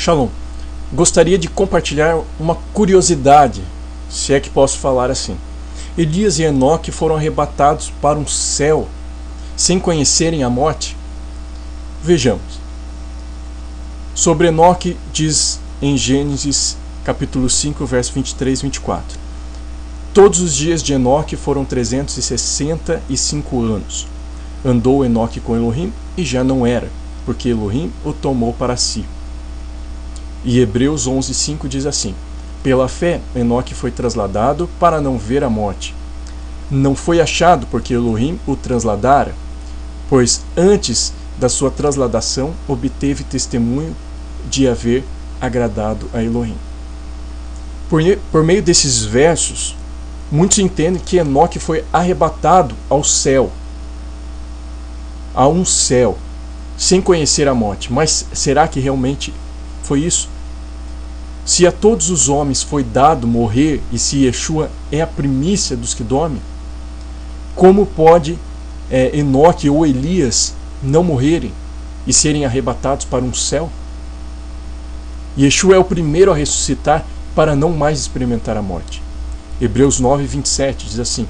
Shalom. Gostaria de compartilhar uma curiosidade, se é que posso falar assim. Elias e Enoque foram arrebatados para um céu sem conhecerem a morte? Vejamos. Sobre Enoque diz em Gênesis capítulo 5, verso 23 e 24. Todos os dias de Enoque foram 365 anos. Andou Enoque com Elohim e já não era, porque Elohim o tomou para si. E Hebreus 11:5 diz assim: pela fé, Enoque foi trasladado para não ver a morte. Não foi achado porque Elohim o trasladara, pois antes da sua trasladação obteve testemunho de haver agradado a Elohim. Por meio desses versos, muitos entendem que Enoque foi arrebatado ao céu, a um céu, sem conhecer a morte. Mas será que realmente foi isso? Se a todos os homens foi dado morrer, e se Yeshua é a primícia dos que dormem, como pode Enoque ou Elias não morrerem e serem arrebatados para um céu? Yeshua é o primeiro a ressuscitar para não mais experimentar a morte. Hebreus 9:27 diz assim: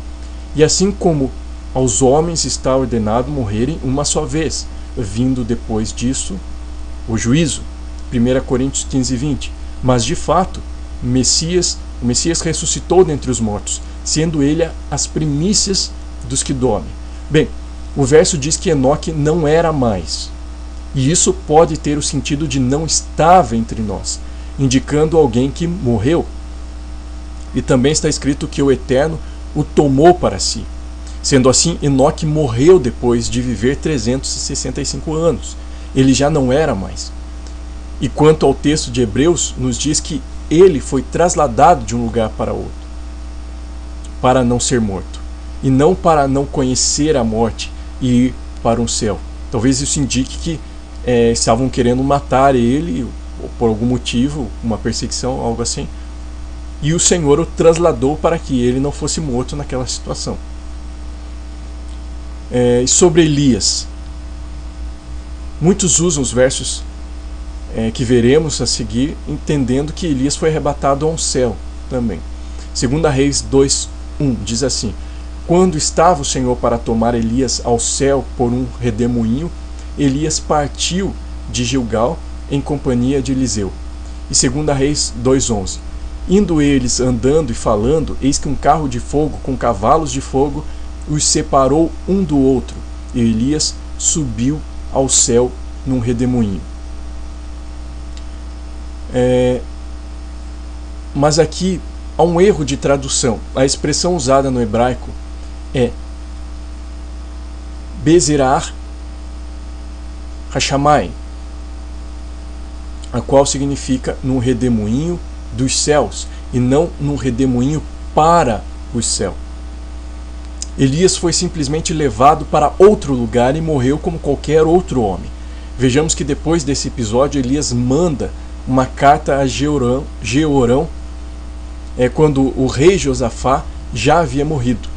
e assim como aos homens está ordenado morrerem uma só vez, vindo depois disso o juízo. 1 Coríntios 15:20. Mas de fato, o Messias ressuscitou dentre os mortos, sendo ele as primícias dos que dormem. Bem, o verso diz que Enoque não era mais, e isso pode ter o sentido de não estava entre nós, indicando alguém que morreu. E também está escrito que o Eterno o tomou para si. Sendo assim, Enoque morreu depois de viver 365 anos. Ele já não era mais. E quanto ao texto de Hebreus, nos diz que ele foi trasladado de um lugar para outro, para não ser morto, e não para não conhecer a morte e ir para um céu. Talvez isso indique que estavam querendo matar ele, ou por algum motivo, uma perseguição, algo assim, e o Senhor o trasladou para que ele não fosse morto naquela situação. E sobre Elias, muitos usam os versos que veremos a seguir, entendendo que Elias foi arrebatado a um céu também. 2 Reis 2:1 diz assim: quando estava o Senhor para tomar Elias ao céu por um redemoinho, Elias partiu de Gilgal em companhia de Eliseu. E 2 Reis 2:11: indo eles andando e falando, eis que um carro de fogo com cavalos de fogo os separou um do outro, e Elias subiu ao céu num redemoinho. Mas aqui há um erro de tradução. A expressão usada no hebraico é Bezerar Hashamai, a qual significa num redemoinho dos céus, e não num redemoinho para o céu. Elias foi simplesmente levado para outro lugar e morreu como qualquer outro homem. Vejamos que depois desse episódio, Elias manda uma carta a Jeorão, quando o rei Josafá já havia morrido.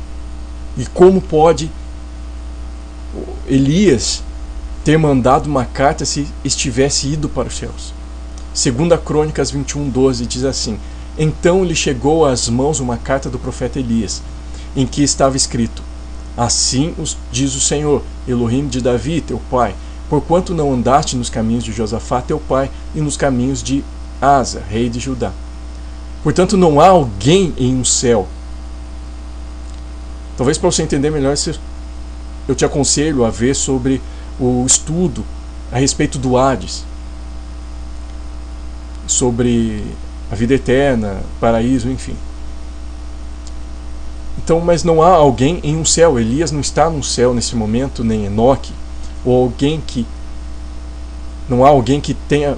E como pode Elias ter mandado uma carta se estivesse ido para os céus? 2 Crônicas 21:12 diz assim: então lhe chegou às mãos uma carta do profeta Elias, em que estava escrito: assim diz o Senhor, Elohim de Davi, teu pai, porquanto não andaste nos caminhos de Josafá, teu pai, e nos caminhos de Asa, rei de Judá. Portanto, não há alguém em um céu. Talvez para você entender melhor, eu te aconselho a ver sobre o estudo a respeito do Hades, sobre a vida eterna, paraíso, enfim. Então, mas não há alguém em um céu. Elias não está num céu nesse momento, nem Enoque, ou não há alguém que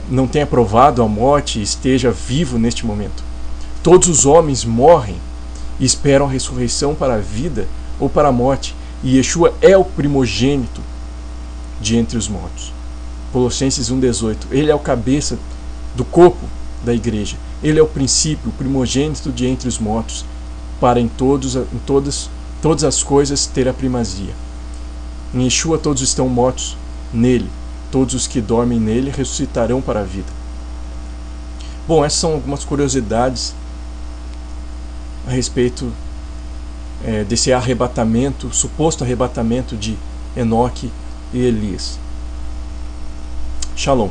não tenha provado a morte e esteja vivo neste momento. Todos os homens morrem e esperam a ressurreição para a vida ou para a morte, e Yeshua é o primogênito de entre os mortos. Colossenses 1:18. Ele é o cabeça do corpo da igreja. Ele é o princípio, o primogênito de entre os mortos, para em todas as coisas ter a primazia. Em Yeshua todos estão mortos nele. Todos os que dormem nele ressuscitarão para a vida. Bom, essas são algumas curiosidades a respeito desse arrebatamento, suposto arrebatamento de Enoque e Elias. Shalom.